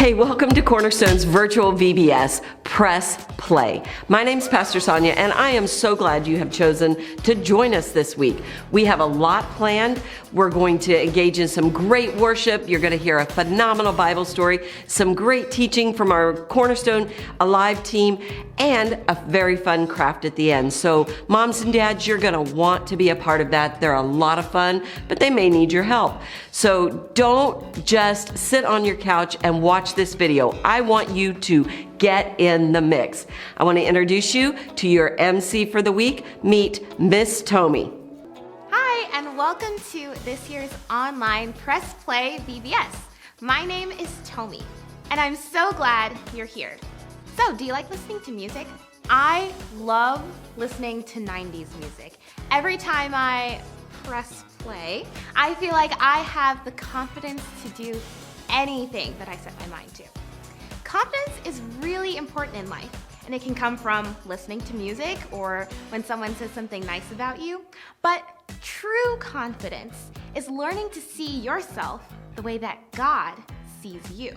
Hey, welcome to Cornerstone's virtual VBS, Press Play. My name's Pastor Sonia, and I am so glad you have chosen to join us this week. We have a lot planned. We're going to engage in some great worship. You're going to hear a phenomenal Bible story, some great teaching from our Cornerstone Alive team, and a very fun craft at the end. So moms and dads, you're going to want to be a part of that. They're a lot of fun, but they may need your help. So don't just sit on your couch and watch this video. I want you to get in the mix. I want to introduce you to your MC for the week. Meet Miss Tommy. Hi, and welcome to this year's online Press Play VBS. My name is Tommy, and I'm so glad you're here. So, do you like listening to music? I love listening to 90s music. Every time I press play, I feel like I have the confidence to do anything that I set my mind to. Confidence is really important in life, and it can come from listening to music or when someone says something nice about you. But true confidence is learning to see yourself the way that God sees you.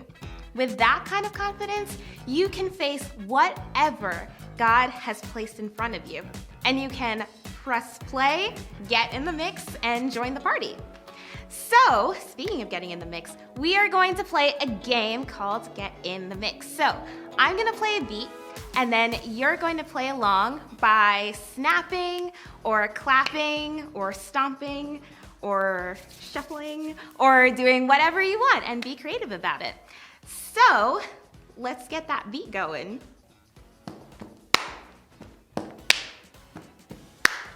With that kind of confidence, you can face whatever God has placed in front of you, and you can press play, get in the mix, and join the party. So, speaking of getting in the mix, we are going to play a game called Get in the Mix. So, I'm going to play a beat, and then you're going to play along by snapping or clapping or stomping or shuffling or doing whatever you want and be creative about it. So, let's get that beat going.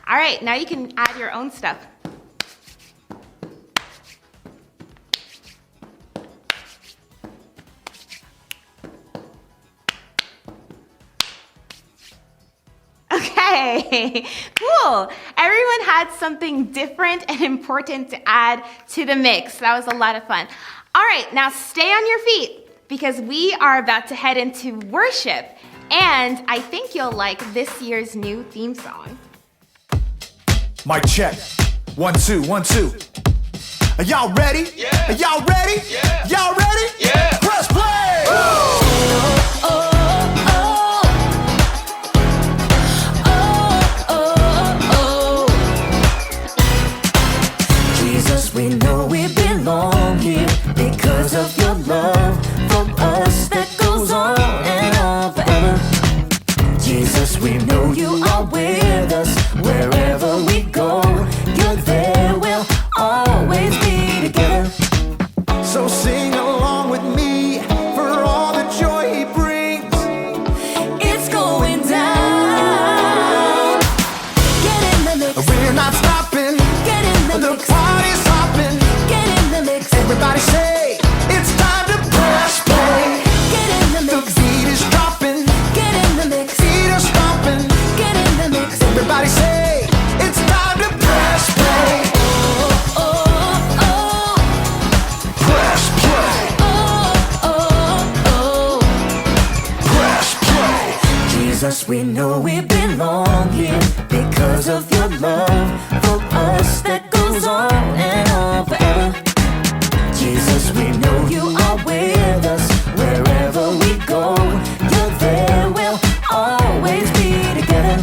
All right, now you can add your own stuff. Okay, cool. Everyone had something different and important to add to the mix. That was a lot of fun. All right, now stay on your feet because we are about to head into worship, and I think you'll like this year's new theme song. Mic check. 1, 2, 1, 2. Are y'all ready? Yeah. Are y'all ready? Yeah. Y'all ready? Yeah. Press play! Jesus, we know we belong here because of your love for us that goes on and on forever. Jesus, we know you are with us wherever we go. You're there, we'll always be together. So sing along with me for all the joy he brings. It's going down. Get in the mix. We're not stopping. Get in the The mix. party's hopping. Get in the mix. Everybody say, it's time to press play. Get in the The mix. beat is dropping. Get in the mix. Feet are stomping. Get in the mix. Everybody say, it's time to press play. Oh, oh, oh. Press play. Press play. Jesus, we know we belong here because of your love for us that goes on and on forever. Jesus, we know you are with us wherever we go. You're there, we'll always be together.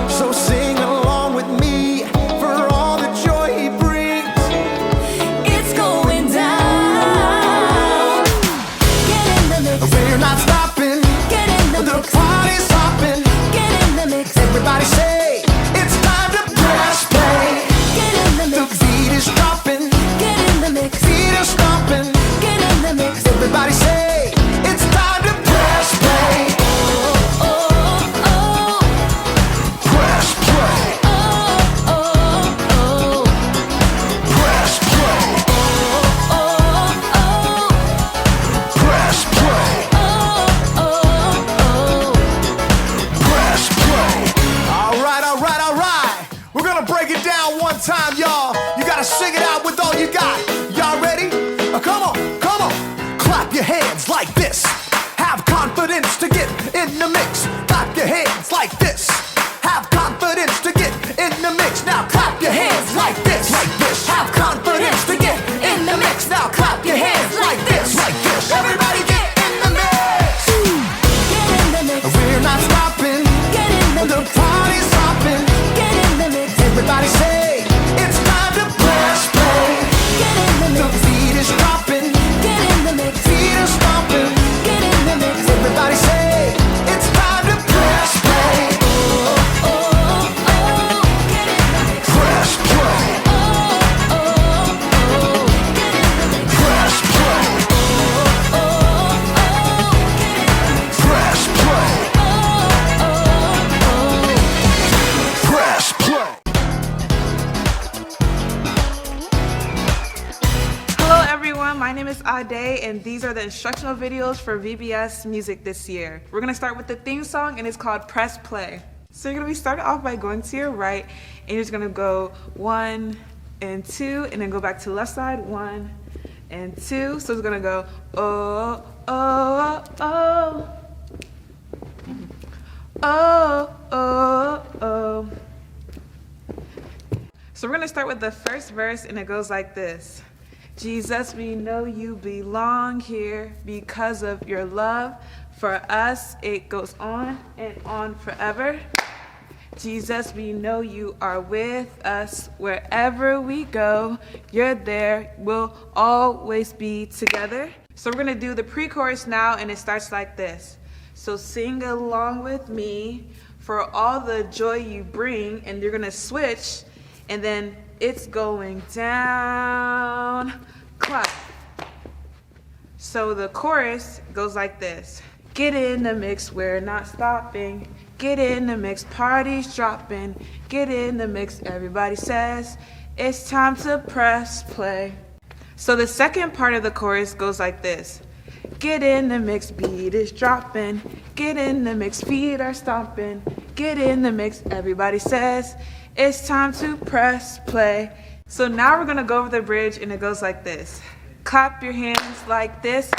So sing along with me for all the joy he brings. It's going down. Get in the mix. We're not stopping. Get in the The mix. party's hopping. Get in the mix. Everybody say, it's time to press play. Get in the The mix. beat is dropping. Get in the mix. Feet are stomping. Get in the mix. Everybody say, it's time to press play. Oh, oh, oh. Press play. Oh, oh, oh. Press play. Oh, oh, Press play. oh. Oh, Press play. All right, all right, all right. We're gonna break it down one time, y'all. You gotta sing it out with all you got. Y'all ready? Come on, come on. Clap your hands like this. Have confidence to get in the mix. Clap your hands like this. Have confidence to get in the mix. Now clap your hands like this. Like this. Have confidence to get in the mix. Now clap your hands like this. Like this. Everybody get and these are the instructional videos for VBS music this year. We're gonna start with the theme song, and it's called Press Play. So you're gonna be starting off by going to your right, and you're just gonna go 1 and 2, and then go back to the left side, 1 and 2. So it's gonna go, oh, oh, oh, oh, oh, oh. So we're gonna start with the first verse, and it goes like this. Jesus, we know you belong here because of your love for us. It goes on and on forever. Jesus, we know you are with us wherever we go. You're there. We'll always be together. So we're gonna do the pre-chorus now, and it starts like this. So sing along with me for all the joy you bring, and you're gonna switch, and then it's going down, clap. So the chorus goes like this. Get in the mix, we're not stopping. Get in the mix, party's dropping. Get in the mix, everybody says, it's time to press play. So the second part of the chorus goes like this. Get in the mix, beat is dropping. Get in the mix, feet are stomping. Get in the mix, everybody says, it's time to press play. So now we're gonna go over the bridge, and it goes like this. Clap your hands like this.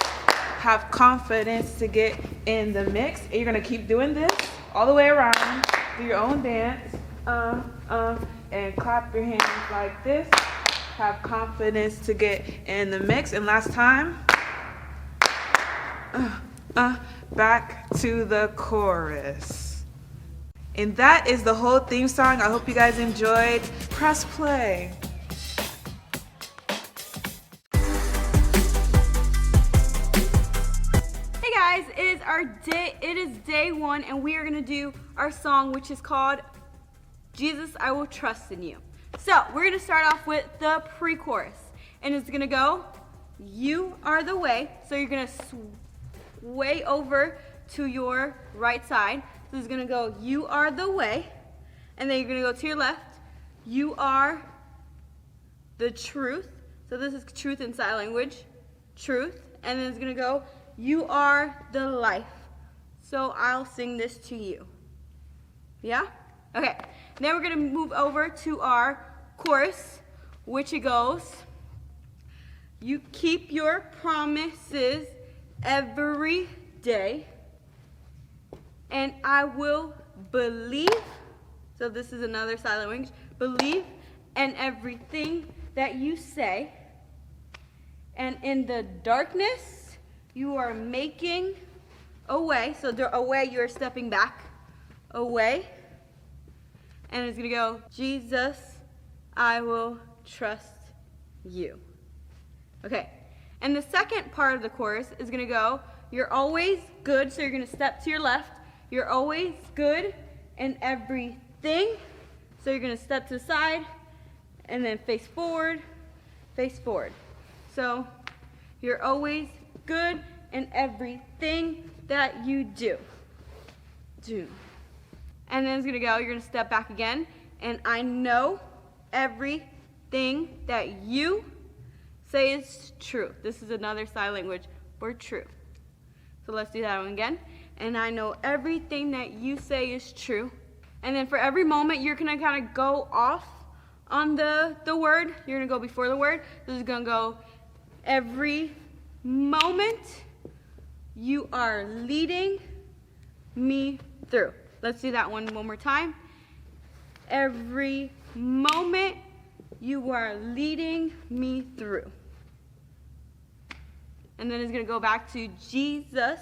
Have confidence to get in the mix. And you're gonna keep doing this all the way around. Do your own dance. And clap your hands like this. Have confidence to get in the mix. And last time. Back to the chorus. And that is the whole theme song. I hope you guys enjoyed. Press play. Hey guys, it is day 1, and we are gonna do our song, which is called Jesus, I Will Trust in You. So we're gonna start off with the pre-chorus, and it's gonna go, you are the way. So you're gonna sway over to your right side. So it's gonna go, you are the way, and then you're gonna go to your left. You are the truth. So this is truth in sign language, truth. And then it's gonna go, you are the life. So I'll sing this to you. Yeah? Okay. Then we're gonna move over to our chorus, which it goes, you keep your promises every day, and I will believe. So this is another silent language. Believe in everything that you say, and in the darkness you are making a way. So a way, you're stepping back, away, and it's gonna go, Jesus, I will trust you. Okay, and the second part of the chorus is gonna go, you're always good. So you're gonna step to your left. You're always good in everything. So you're gonna step to the side and then face forward, face forward. So you're always good in everything that you do. And then it's gonna go, you're gonna step back again, and I know everything that you say is true. This is another sign language for true. So let's do that one again. And I know everything that you say is true. And then for every moment, you're gonna kind of go off on the word. You're gonna go before the word. This is gonna go, every moment you are leading me through. Let's do that one more time. Every moment you are leading me through. And then it's gonna go back to Jesus,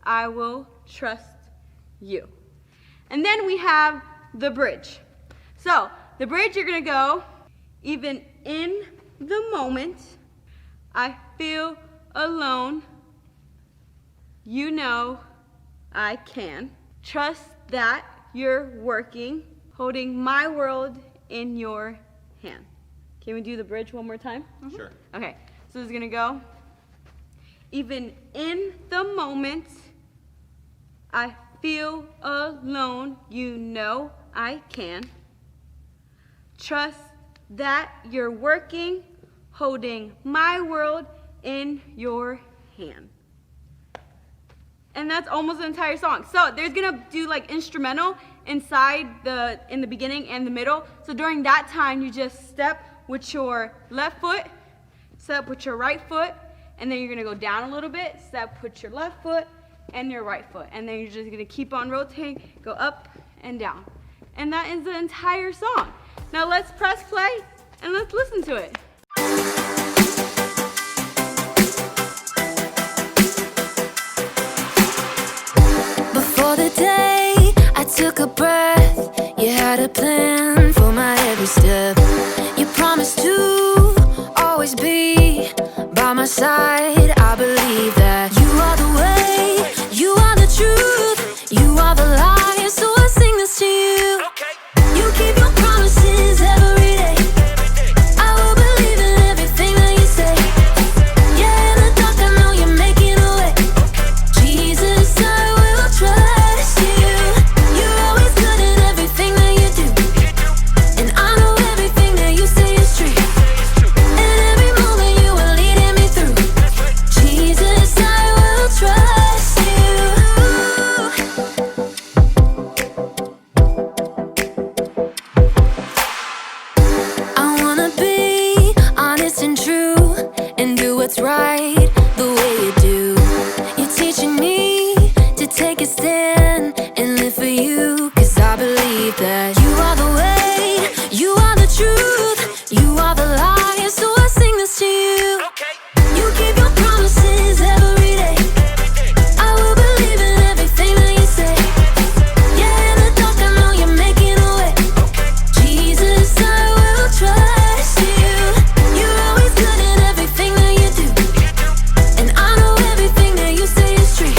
I will trust you. And then we have the bridge. So the bridge, you're gonna go, even in the moment I feel alone, you know I can. Trust that you're working, holding my world in your hand. Can we do the bridge one more time? Mm-hmm. Sure. Okay, so it's gonna go, even in the moment I feel alone, you know I can. Trust that you're working, holding my world in your hand. And that's almost the entire song. So there's gonna do like instrumental in the beginning and the middle. So during that time, you just step with your left foot, step with your right foot, and then you're gonna go down a little bit, step with your left foot and your right foot. And then you're just gonna keep on rotating, go up and down. And that is the entire song. Now let's press play and let's listen to it. Before the day I took a breath, you had a plan for my every step. You promised to always be by my side. I believe that you are the way, you are the truth, you are the light. So I sing this to you. You keep your promises every day. I will believe in everything that you say. Yeah, in the dark I know you're making a way. Jesus, I will trust you. You're always good in everything that you do, and I know everything that you say is true. And every moment you are leading me through. Jesus, I will trust you. I wanna be honest and true and do what's right the way you do. You're teaching me to take a stand and live for you, 'cause I believe that you are the way, you are the truth, you are the light. So I sing this to you. You keep your promises every day. I will believe in everything that you say. Yeah, in the dark I know you're making a way. Jesus, I will trust you. You're always good in everything that you do, and I know everything that you say is true.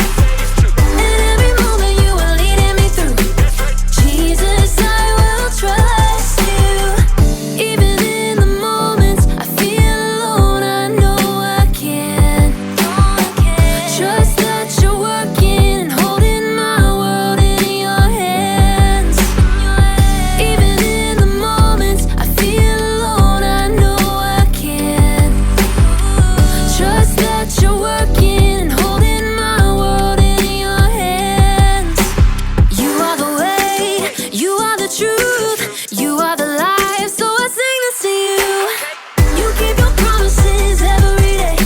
And every moment you are leading me through. Jesus, I will trust you. Even in the moments I feel alone, I know I can trust that you're working and holding my world in your hands. Even in the moments I feel alone, I know I can trust that you're working and holding my world in your hands. You are the way, you are the truth, you are the life. So I sing this to you. You keep your promises every day.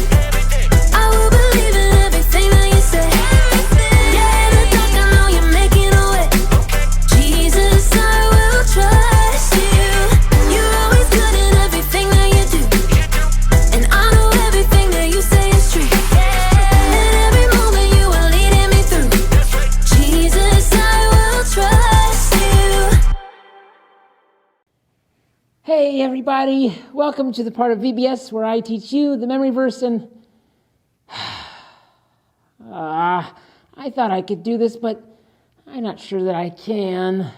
I will believe in everything that you say. Yeah, in the dark I know you're making a way. Jesus, I will trust you. You're always good in everything that you do, and I know everything that you say is true. And every moment you are leading me through. Jesus, I will trust you. Hey everybody, welcome to the part of VBS where I teach you the memory verse, and I thought I could do this, but I'm not sure that I can.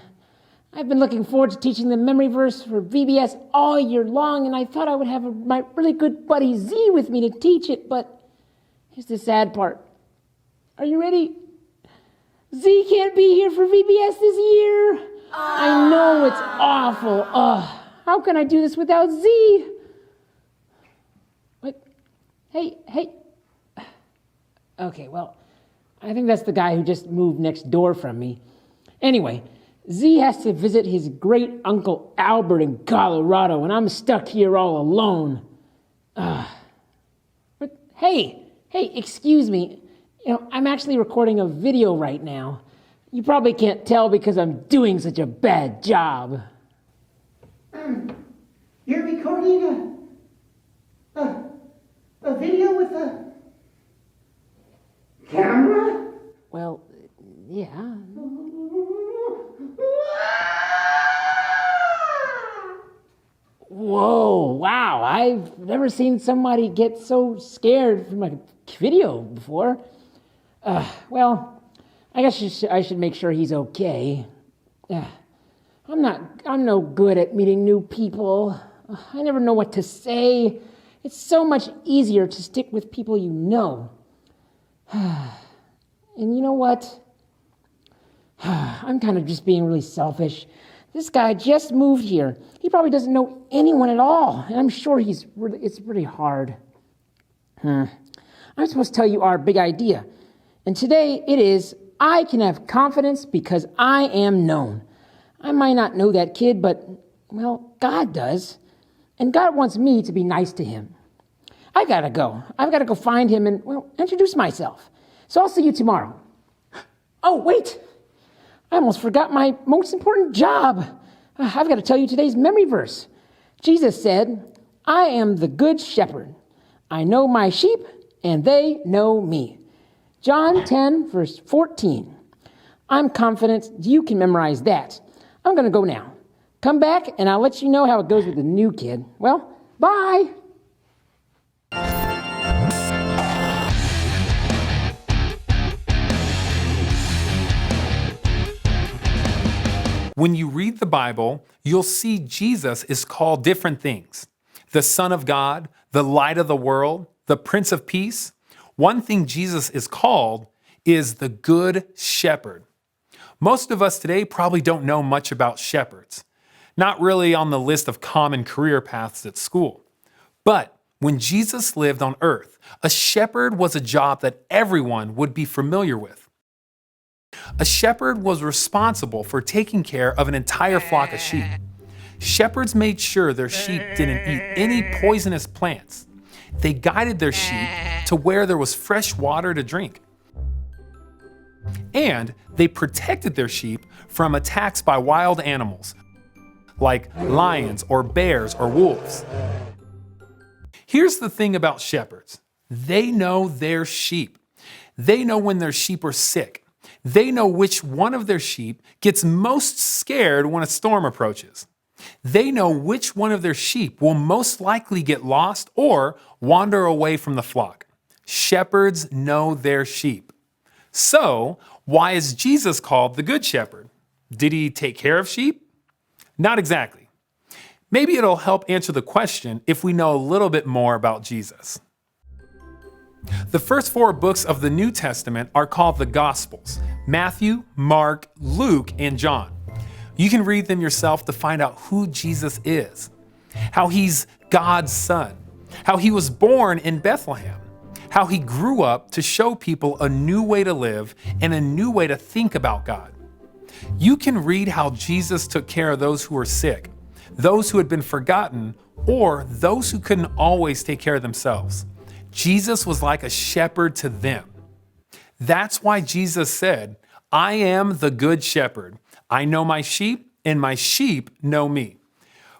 I've been looking forward to teaching the memory verse for VBS all year long, and I thought I would have my really good buddy Z with me to teach it, but here's the sad part. Are you ready? Z can't be here for VBS this year. I know it's awful. How can I do this without Z? What? Hey. Okay, well, I think that's the guy who just moved next door from me. Anyway, Z has to visit his great uncle Albert in Colorado, and I'm stuck here all alone. But hey, excuse me. I'm actually recording a video right now. You probably can't tell because I'm doing such a bad job. You're recording a video with a camera? Well, yeah. Whoa, wow, I've never seen somebody get so scared from a video before. Well, I guess I should make sure he's okay. I'm no good at meeting new people. I never know what to say. It's so much easier to stick with people you know. And you know what? I'm kind of just being really selfish. This guy just moved here. He probably doesn't know anyone at all, and I'm sure it's really hard. I'm supposed to tell you our big idea. And today it is, I can have confidence because I am known. I might not know that kid, but, well, God does. And God wants me to be nice to him. I've got to go find him and, well, introduce myself. So I'll see you tomorrow. Oh, wait. I almost forgot my most important job. I've got to tell you today's memory verse. Jesus said, I am the good shepherd. I know my sheep, and they know me. John 10, verse 14. I'm confident you can memorize that. I'm going to go now. Come back, and I'll let you know how it goes with the new kid. Well, bye. When you read the Bible, you'll see Jesus is called different things. The Son of God, the Light of the World, the Prince of Peace. One thing Jesus is called is the Good Shepherd. Most of us today probably don't know much about shepherds. Not really on the list of common career paths at school. But when Jesus lived on earth, a shepherd was a job that everyone would be familiar with. A shepherd was responsible for taking care of an entire flock of sheep. Shepherds made sure their sheep didn't eat any poisonous plants. They guided their sheep to where there was fresh water to drink. And they protected their sheep from attacks by wild animals, like lions or bears or wolves. Here's the thing about shepherds. They know their sheep. They know when their sheep are sick. They know which one of their sheep gets most scared when a storm approaches. They know which one of their sheep will most likely get lost or wander away from the flock. Shepherds know their sheep. So, why is Jesus called the Good Shepherd? Did he take care of sheep? Not exactly. Maybe it'll help answer the question if we know a little bit more about Jesus. The first 4 books of the New Testament are called the Gospels: Matthew, Mark, Luke, and John. You can read them yourself to find out who Jesus is, how he's God's son, how he was born in Bethlehem, how he grew up to show people a new way to live and a new way to think about God. You can read how Jesus took care of those who were sick, those who had been forgotten, or those who couldn't always take care of themselves. Jesus was like a shepherd to them. That's why Jesus said, I am the good shepherd. I know my sheep, and my sheep know me.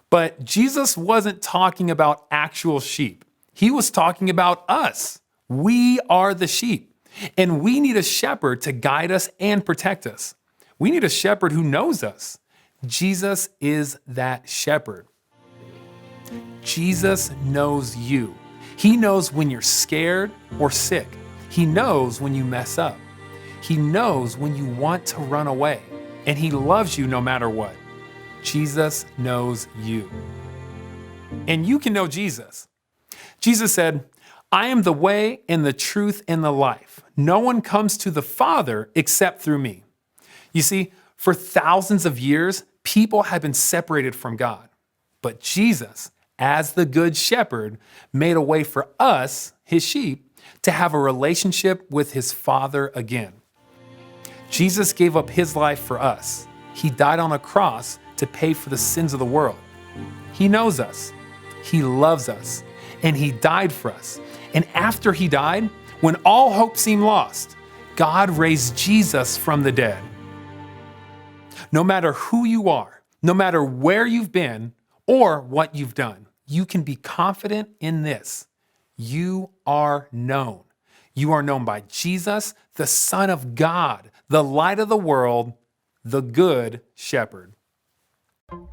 But Jesus wasn't talking about actual sheep. He was talking about us. We are the sheep, and we need a shepherd to guide us and protect us. We need a shepherd who knows us. Jesus is that shepherd. Jesus knows you. He knows when you're scared or sick. He knows when you mess up. He knows when you want to run away. And he loves you no matter what. Jesus knows you. And you can know Jesus. Jesus said, I am the way and the truth and the life. No one comes to the Father except through me. You see, for thousands of years, people have been separated from God. But Jesus, as the Good Shepherd, made a way for us, his sheep, to have a relationship with his Father again. Jesus gave up his life for us. He died on a cross to pay for the sins of the world. He knows us. He loves us. And he died for us. And after he died, when all hope seemed lost, God raised Jesus from the dead. No matter who you are, no matter where you've been or what you've done, you can be confident in this. You are known. You are known by Jesus, the Son of God, the light of the world, the Good Shepherd.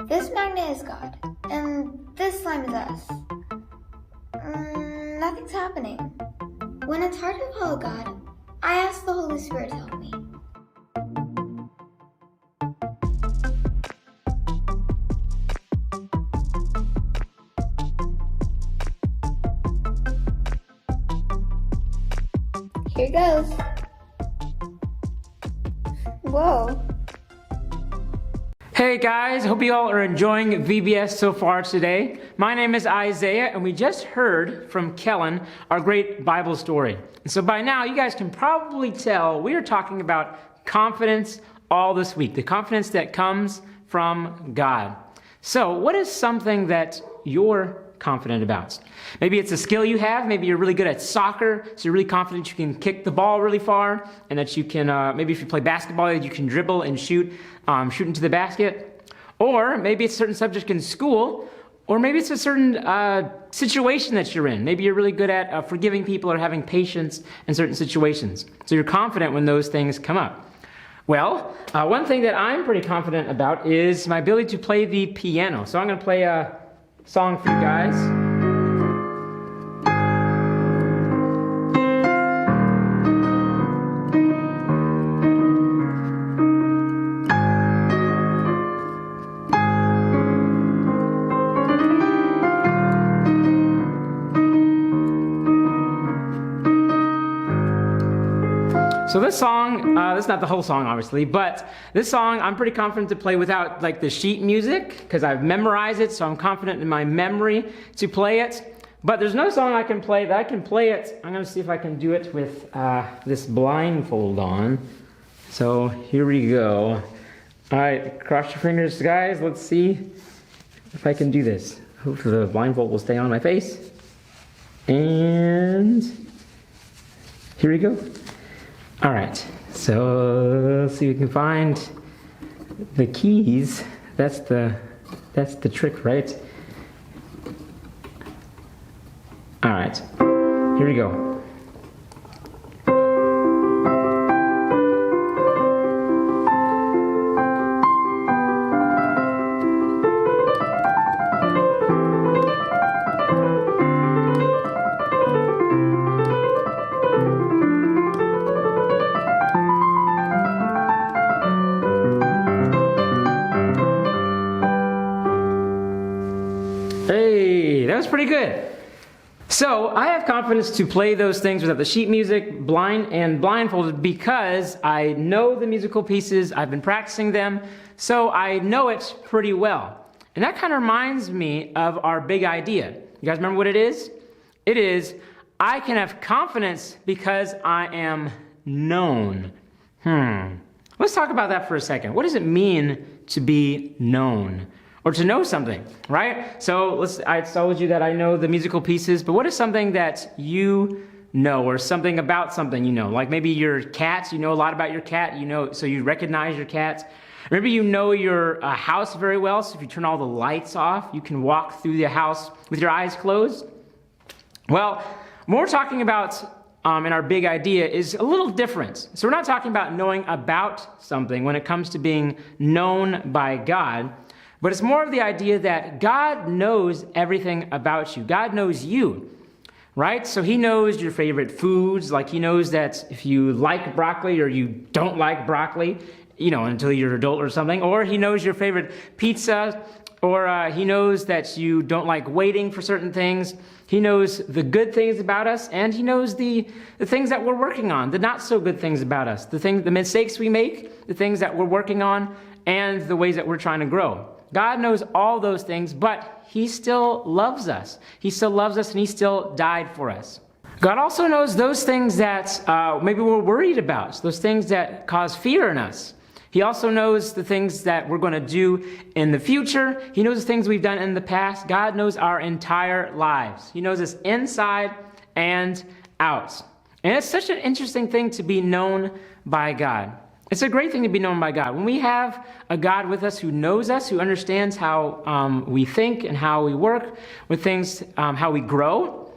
This magnet is God, and this slime is us. Nothing's happening. When it's hard to follow God, I ask the Holy Spirit to help me. Here goes. Whoa. Hey guys, hope you all are enjoying VBS so far today. My name is Isaiah, and we just heard from Kellen our great Bible story. And so by now, you guys can probably tell we are talking about confidence all this week, the confidence that comes from God. So what is something that you're confident about? Maybe it's a skill you have. Maybe you're really good at soccer, so you're really confident you can kick the ball really far, and that you can, maybe if you play basketball, you can dribble and shoot into the basket. Or maybe it's a certain subject in school, or maybe it's a certain situation that you're in. Maybe you're really good at forgiving people or having patience in certain situations. So you're confident when those things come up. Well, one thing that I'm pretty confident about is my ability to play the piano. So I'm going to play a song for you guys. So this song, that's not the whole song obviously, but this song I'm pretty confident to play without like the sheet music because I've memorized it, so I'm confident in my memory to play it. But there's no song I can play that I can play it. I'm gonna see if I can do it with this blindfold on. So here we go. All right, cross your fingers guys, let's see if I can do this. Hopefully the blindfold will stay on my face. And here we go. All right, so let's see if we can find the keys. That's the trick, right? All right, here we go. Hey, that was pretty good. So I have confidence to play those things without the sheet music, blindfolded, because I know the musical pieces, I've been practicing them, so I know it pretty well. And that kind of reminds me of our big idea. You guys remember what it is? It is, I can have confidence because I am known. Let's talk about that for a second. What does it mean to be known? Or to know something, right? So I told you that I know the musical pieces, but what is something that you know, or something about something you know? Like maybe your cat, you know a lot about your cat, you know, so you recognize your cat. Maybe you know your house very well, so if you turn all the lights off, you can walk through the house with your eyes closed. Well, what we're talking about in our big idea is a little different. So we're not talking about knowing about something when it comes to being known by God, but it's more of the idea that God knows everything about you. God knows you, right? So he knows your favorite foods, like he knows that if you like broccoli or you don't like broccoli, you know, until you're an adult or something, or he knows your favorite pizza, or he knows that you don't like waiting for certain things. He knows the good things about us, and he knows the things that we're working on, the not so good things about us, the mistakes we make, the things that we're working on, and the ways that we're trying to grow. God knows all those things, but he still loves us. He still loves us, and he still died for us. God also knows those things that maybe we're worried about, those things that cause fear in us. He also knows the things that we're going to do in the future. He knows the things we've done in the past. God knows our entire lives. He knows us inside and out. And it's such an interesting thing to be known by God. It's a great thing to be known by God. When we have a God with us who knows us, who understands how we think and how we work with things, how we grow,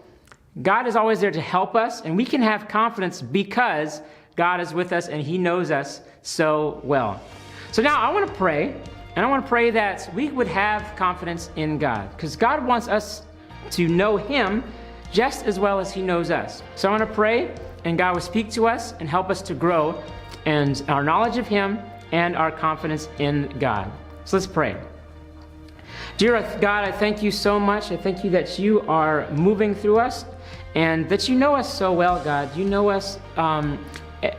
God is always there to help us, and we can have confidence because God is with us and he knows us so well. So now I want to pray, and I want to pray that we would have confidence in God, because God wants us to know him just as well as he knows us. So I want to pray, and God will speak to us and help us to grow and our knowledge of him and our confidence in God. So let's pray. Dear God, I thank you so much. I thank you that you are moving through us and that you know us so well, God. You know us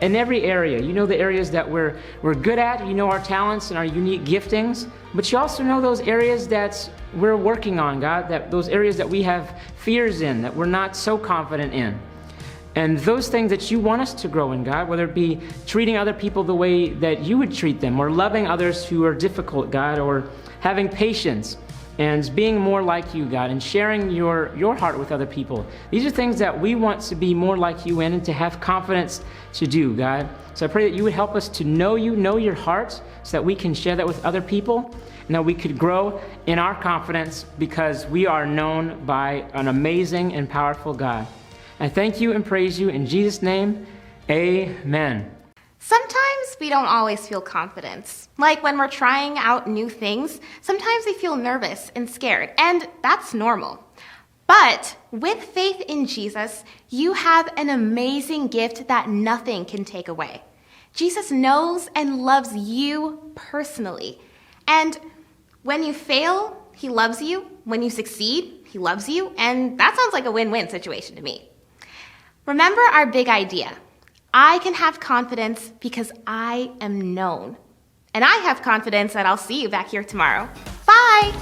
in every area. You know the areas that we're good at, you know our talents and our unique giftings, but you also know those areas that we're working on, God, that those areas that we have fears in, that we're not so confident in. And those things that you want us to grow in, God, whether it be treating other people the way that you would treat them, or loving others who are difficult, God, or having patience and being more like you, God, and sharing your heart with other people. These are things that we want to be more like you in and to have confidence to do, God. So I pray that you would help us to know you, know your heart, so that we can share that with other people, and that we could grow in our confidence because we are known by an amazing and powerful God. I thank you and praise you in Jesus' name, amen. Sometimes we don't always feel confidence. Like when we're trying out new things, sometimes we feel nervous and scared, and that's normal. But with faith in Jesus, you have an amazing gift that nothing can take away. Jesus knows and loves you personally. And when you fail, he loves you. When you succeed, he loves you. And that sounds like a win-win situation to me. Remember our big idea. I can have confidence because I am known. And I have confidence that I'll see you back here tomorrow. Bye!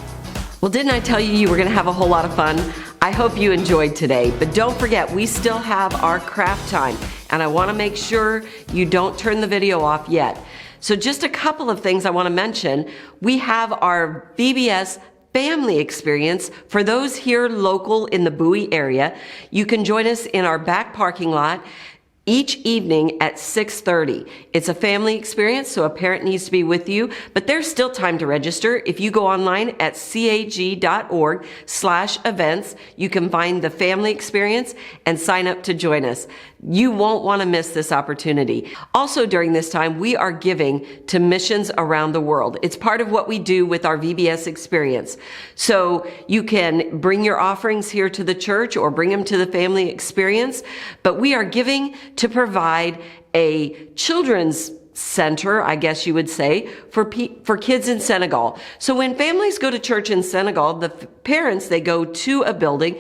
Well, didn't I tell you you were going to have a whole lot of fun? I hope you enjoyed today, but don't forget, we still have our craft time, and I want to make sure you don't turn the video off yet. So just a couple of things I want to mention. We have our VBS family experience for those here local in the Bowie area. You can join us in our back parking lot each evening at 6:30. It's a family experience, so a parent needs to be with you, but there's still time to register. If you go online at cag.org/events, you can find the family experience and sign up to join us. You won't want to miss this opportunity. Also during this time, we are giving to missions around the world. It's part of what we do with our VBS experience. So you can bring your offerings here to the church or bring them to the family experience, but we are giving to provide a children's center, I guess you would say, for kids in Senegal. So when families go to church in Senegal, the parents, they go to a building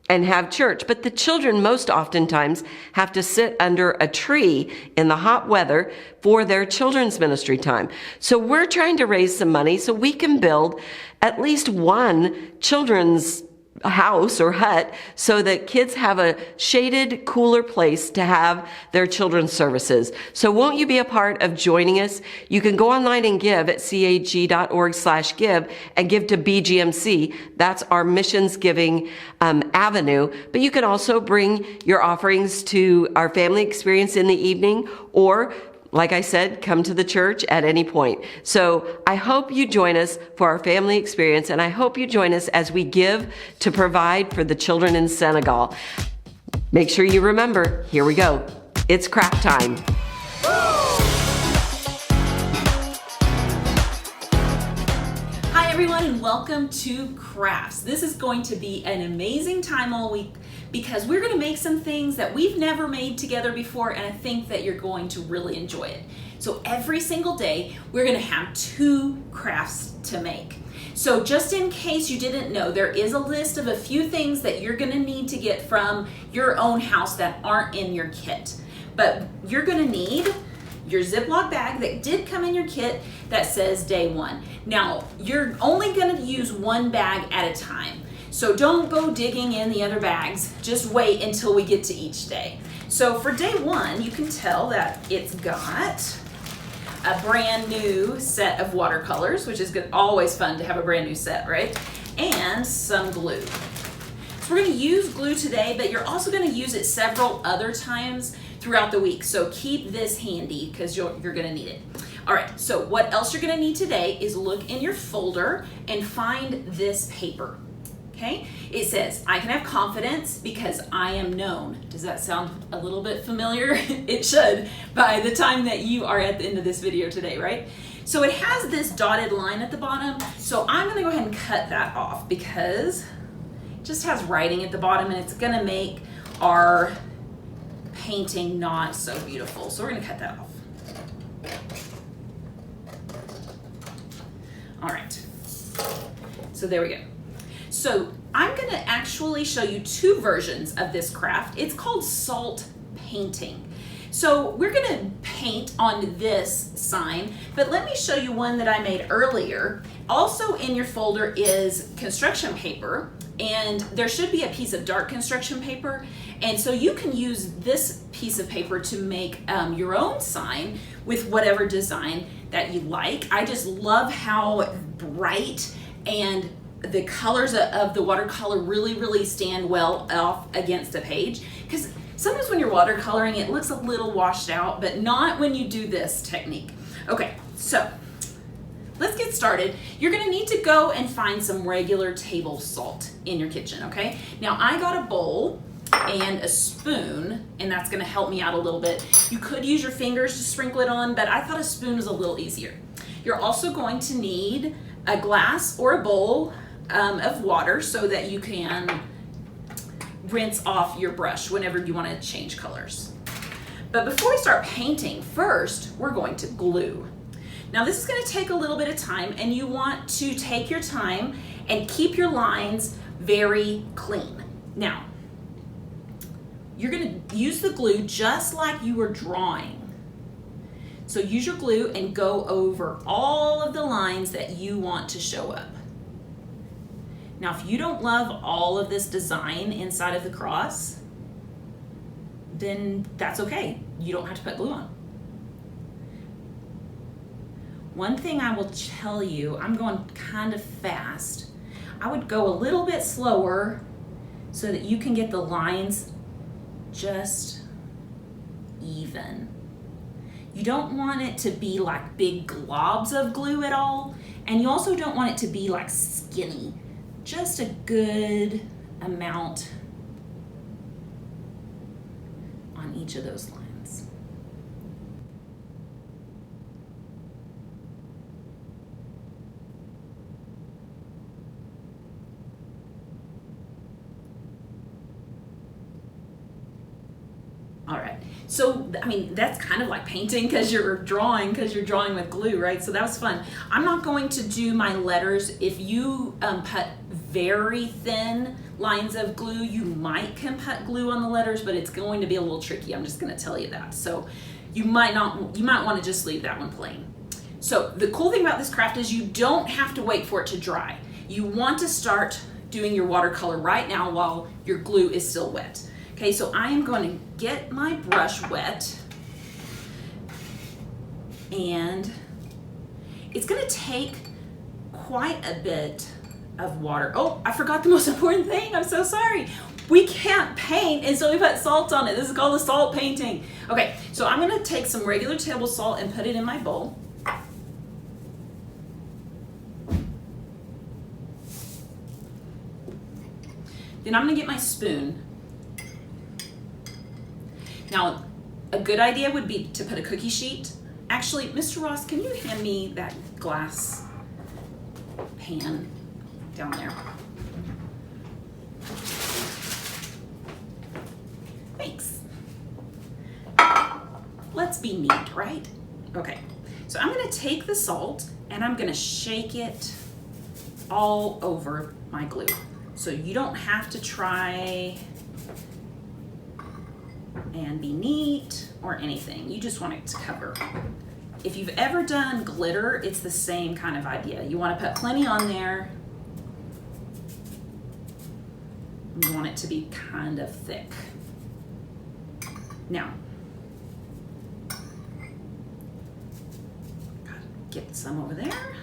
and have church, but the children most oftentimes have to sit under a tree in the hot weather for their children's ministry time. So we're trying to raise some money so we can build at least one children's house or hut so that kids have a shaded, cooler place to have their children's services. So won't you be a part of joining us? You can go online and give at cag.org/give and give to BGMC. That's our missions giving avenue. But you can also bring your offerings to our family experience in the evening, or like I said, come to the church at any point. So I hope you join us for our family experience, and I hope you join us as we give to provide for the children in Senegal. Make sure you remember, here we go. It's craft time. Hi everyone, and welcome to Crafts. This is going to be an amazing time all week because we're going to make some things that we've never made together before, and I think that you're going to really enjoy it. So every single day we're going to have 2 crafts to make. So just in case you didn't know, there is a list of a few things that you're going to need to get from your own house that aren't in your kit. But you're going to need your Ziploc bag that did come in your kit that says day 1. Now, you're only going to use one bag at a time. So don't go digging in the other bags. Just wait until we get to each day. So for day 1, you can tell that it's got a brand new set of watercolors, which is good, always fun to have a brand new set, right? And some glue. So we're going to use glue today, but you're also going to use it several other times throughout the week. So keep this handy because you're going to need it. All right, so what else you're going to need today is look in your folder and find this paper. Okay, it says, I can have confidence because I am known. Does that sound a little bit familiar? It should by the time that you are at the end of this video today, right? So it has this dotted line at the bottom. So I'm gonna go ahead and cut that off because it just has writing at the bottom and it's gonna make our painting not so beautiful. So we're gonna cut that off. All right, so there we go. So I'm going to actually show you 2 versions of this craft. It's called salt painting. So we're gonna paint on this sign, but let me show you one that I made earlier. Also in your folder is construction paper, and there should be a piece of dark construction paper. And so you can use this piece of paper to make your own sign with whatever design that you like. I just love how bright and the colors of the watercolor really stand well off against a page. Because sometimes when you're watercoloring, it looks a little washed out, but not when you do this technique. Okay, so let's get started. You're gonna need to go and find some regular table salt in your kitchen, okay? Now I got a bowl and a spoon, and that's gonna help me out a little bit. You could use your fingers to sprinkle it on, but I thought a spoon was a little easier. You're also going to need a glass or a bowl of water so that you can rinse off your brush whenever you wanna change colors. But before we start painting, first we're going to glue. Now this is going to take a little bit of time, and you want to take your time and keep your lines very clean. Now, you're going to use the glue just like you were drawing. So use your glue and go over all of the lines that you want to show up. Now, if you don't love all of this design inside of the cross, then that's okay. You don't have to put glue on. One thing I will tell you, I'm going kind of fast. I would go a little bit slower so that you can get the lines just even. You don't want it to be like big globs of glue at all, and you also don't want it to be like skinny. Just a good amount on each of those lines. All right, so I mean, that's kind of like painting because you're drawing with glue, right? So that was fun. I'm not going to do my letters. If you put very thin lines of glue, you might can put glue on the letters, but it's going to be a little tricky. I'm just gonna tell you that. So you might want to just leave that one plain. So the cool thing about this craft is you don't have to wait for it to dry. You want to start doing your watercolor right now while your glue is still wet. Okay, so I am going to get my brush wet, and it's going to take quite a bit of water. Oh, I forgot the most important thing. I'm so sorry. We can't paint until we put salt on it. This is called a salt painting. Okay, so I'm going to take some regular table salt and put it in my bowl. Then I'm going to get my spoon. Now, a good idea would be to put a cookie sheet. Actually, Mr. Ross, can you hand me that glass pan down there? Thanks. Let's be neat, right? Okay, so I'm gonna take the salt and I'm gonna shake it all over my glue. So you don't have to try and be neat or anything. You just want it to cover. If you've ever done glitter, it's the same kind of idea. You want to put plenty on there. You want it to be kind of thick. Now, get some over there.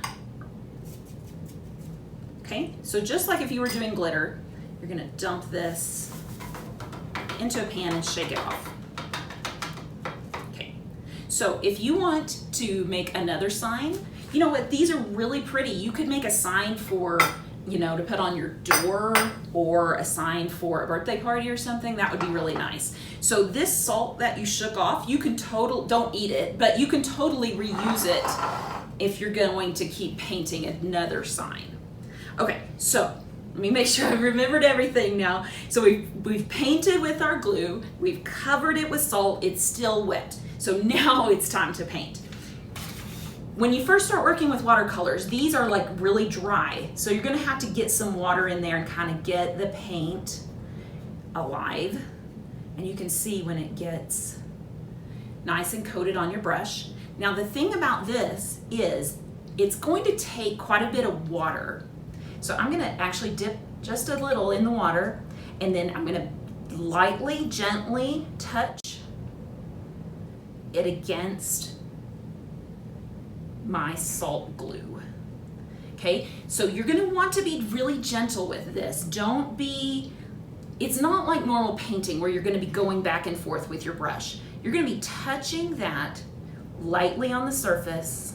Okay, so just like if you were doing glitter, you're gonna dump this into a pan and shake it off. Okay, so if you want to make another sign, you know what, these are really pretty. You could make a sign for, you know, to put on your door, or a sign for a birthday party or something. That would be really nice. So this salt that you shook off, you can don't eat it, but you can totally reuse it if you're going to keep painting another sign. Okay, so let me make sure I've remembered everything now. So we've painted with our glue, we've covered it with salt, it's still wet. So now it's time to paint. When you first start working with watercolors, these are like really dry. So you're gonna have to get some water in there and kind of get the paint alive. And you can see when it gets nice and coated on your brush. Now the thing about this is it's going to take quite a bit of water. So I'm gonna actually dip just a little in the water, and then I'm gonna lightly, gently touch it against my salt glue. Okay, so you're gonna want to be really gentle with this. It's not like normal painting where you're gonna be going back and forth with your brush. You're gonna be touching that lightly on the surface,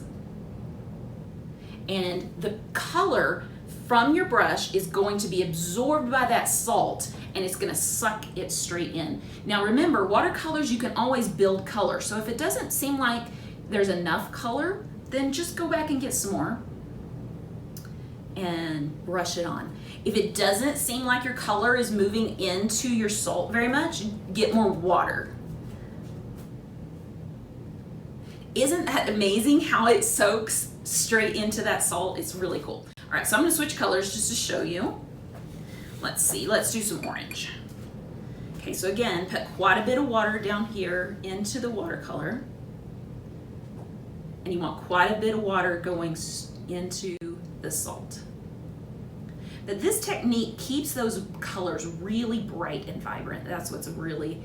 and the color from your brush is going to be absorbed by that salt, and it's gonna suck it straight in. Now remember, watercolors, you can always build color. So if it doesn't seem like there's enough color, then just go back and get some more and brush it on. If it doesn't seem like your color is moving into your salt very much, get more water. Isn't that amazing how it soaks straight into that salt? It's really cool. All right, so I'm gonna switch colors just to show you. Let's see, let's do some orange. Okay, so again, put quite a bit of water down here into the watercolor. And you want quite a bit of water going into the salt. But this technique keeps those colors really bright and vibrant. That's what's really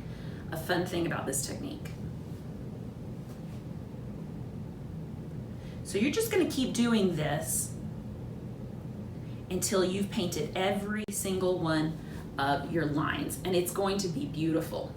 a fun thing about this technique. So you're just gonna keep doing this until you've painted every single one of your lines, and it's going to be beautiful.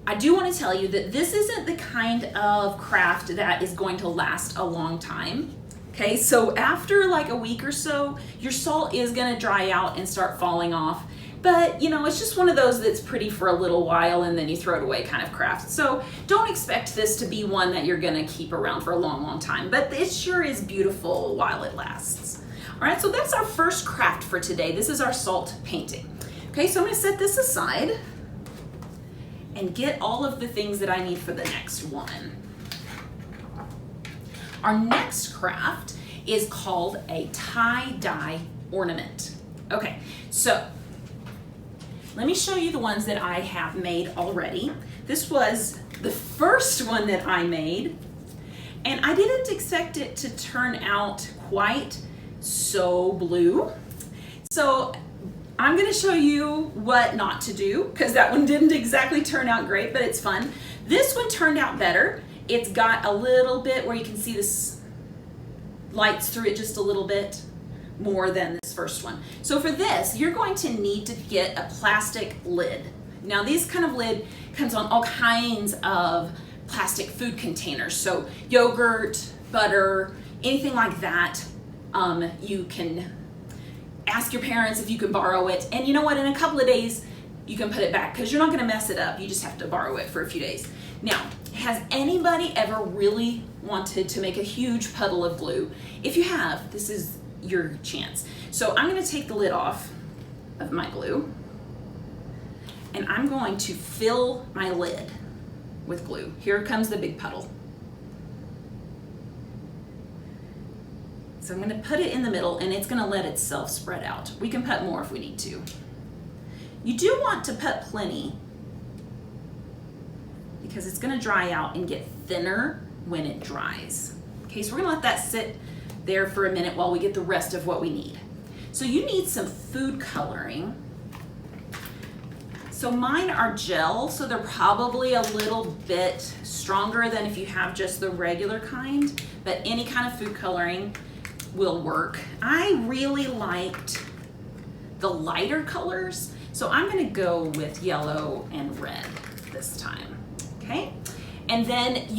I do want to tell you that this isn't the kind of craft that is going to last a long time. Okay, so after like a week or so, your salt is gonna dry out and start falling off. But you know, it's just one of those that's pretty for a little while and then you throw it away kind of craft. So don't expect this to be one that you're gonna keep around for a long, long time, but it sure is beautiful while it lasts. All right, so that's our first craft for today. This is our salt painting. Okay, so I'm gonna set this aside and get all of the things that I need for the next one. Our next craft is called a tie-dye ornament. Okay, so let me show you the ones that I have made already. This was the first one that I made, and I didn't expect it to turn out quite so blue. So I'm gonna show you what not to do, because that one didn't exactly turn out great, but it's fun. This one turned out better. It's got a little bit where you can see this lights through it just a little bit more than this first one. So for this, you're going to need to get a plastic lid. Now this kind of lid comes on all kinds of plastic food containers. So yogurt, butter, anything like that. You can ask your parents if you can borrow it. And you know what, in a couple of days, you can put it back because you're not gonna mess it up. You just have to borrow it for a few days. Now, has anybody ever really wanted to make a huge puddle of glue? If you have, this is your chance. So I'm gonna take the lid off of my glue and I'm going to fill my lid with glue. Here comes the big puddle. So I'm gonna put it in the middle and it's gonna let itself spread out. We can put more if we need to. You do want to put plenty because it's gonna dry out and get thinner when it dries. Okay, so we're gonna let that sit there for a minute while we get the rest of what we need. So you need some food coloring. So mine are gel, so they're probably a little bit stronger than if you have just the regular kind, but any kind of food coloring will work. I really liked the lighter colors, so I'm gonna go with yellow and red this time, okay? And then if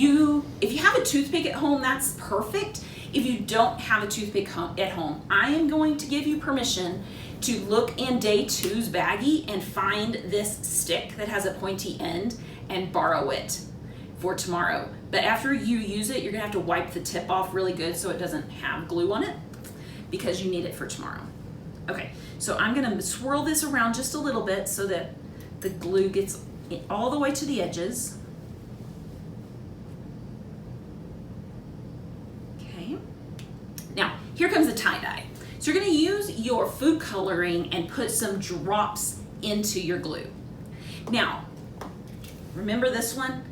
you have a toothpick at home, that's perfect. If you don't have a toothpick at home, I am going to give you permission to look in day 2's baggie and find this stick that has a pointy end and borrow it for tomorrow. But after you use it, you're gonna have to wipe the tip off really good so it doesn't have glue on it because you need it for tomorrow. Okay, so I'm gonna swirl this around just a little bit so that the glue gets all the way to the edges. Okay, now here comes the tie-dye. So you're gonna use your food coloring and put some drops into your glue. Now, remember this one?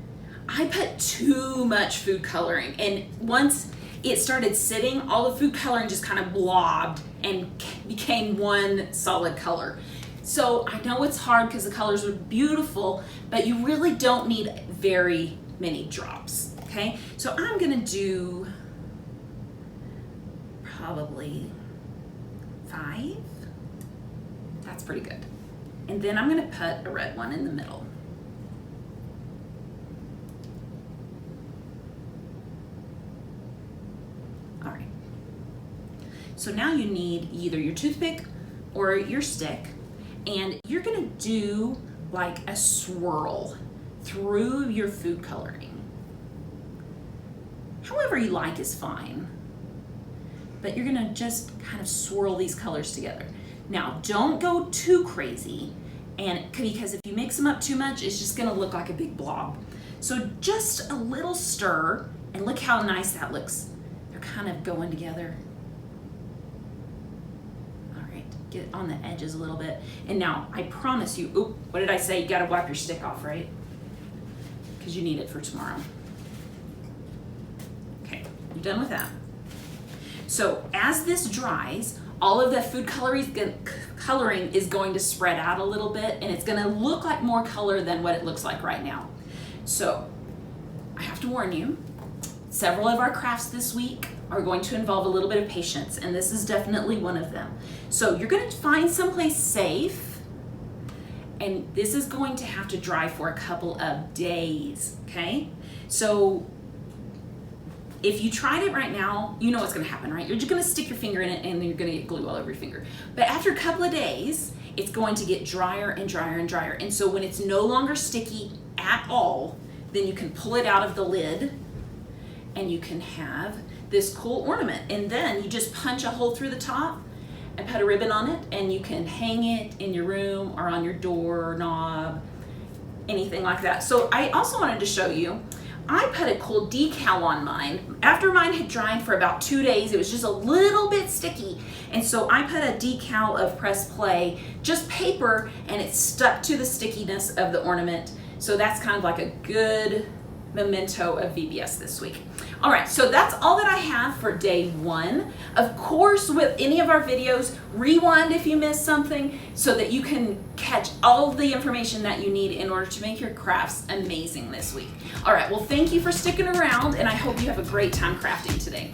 I put too much food coloring, and once it started sitting, all the food coloring just kind of blobbed and became one solid color. So I know it's hard because the colors are beautiful, but you really don't need very many drops, okay? So I'm gonna do probably 5. That's pretty good. And then I'm gonna put a red one in the middle. All right. So now you need either your toothpick or your stick, and you're gonna do like a swirl through your food coloring. However you like is fine, but you're gonna just kind of swirl these colors together. Now, don't go too crazy, and because if you mix them up too much, it's just gonna look like a big blob. So just a little stir, and look how nice that looks. They're kind of going together. All right, get on the edges a little bit. And now, I promise you, oop, what did I say? You gotta wipe your stick off, right? Because you need it for tomorrow. Okay, you're done with that. So as this dries, all of the food coloring is going to spread out a little bit, and it's gonna look like more color than what it looks like right now. So I have to warn you, several of our crafts this week are going to involve a little bit of patience, and this is definitely one of them. So you're gonna find someplace safe, and this is going to have to dry for a couple of days, okay? So if you tried it right now, you know what's gonna happen, right? You're just gonna stick your finger in it and then you're gonna get glue all over your finger. But after a couple of days, it's going to get drier and drier and drier. And so when it's no longer sticky at all, then you can pull it out of the lid and you can have this cool ornament. And then you just punch a hole through the top and put a ribbon on it, and you can hang it in your room or on your door knob, anything like that. So I also wanted to show you, I put a cool decal on mine. After mine had dried for about 2 days, it was just a little bit sticky. And so I put a decal of Press Play, just paper, and it stuck to the stickiness of the ornament. So that's kind of like a good memento of VBS this week. All right, so that's all that I have for day 1. Of course, with any of our videos, rewind if you missed something so that you can catch all of the information that you need in order to make your crafts amazing this week. All right, well, thank you for sticking around, and I hope you have a great time crafting today.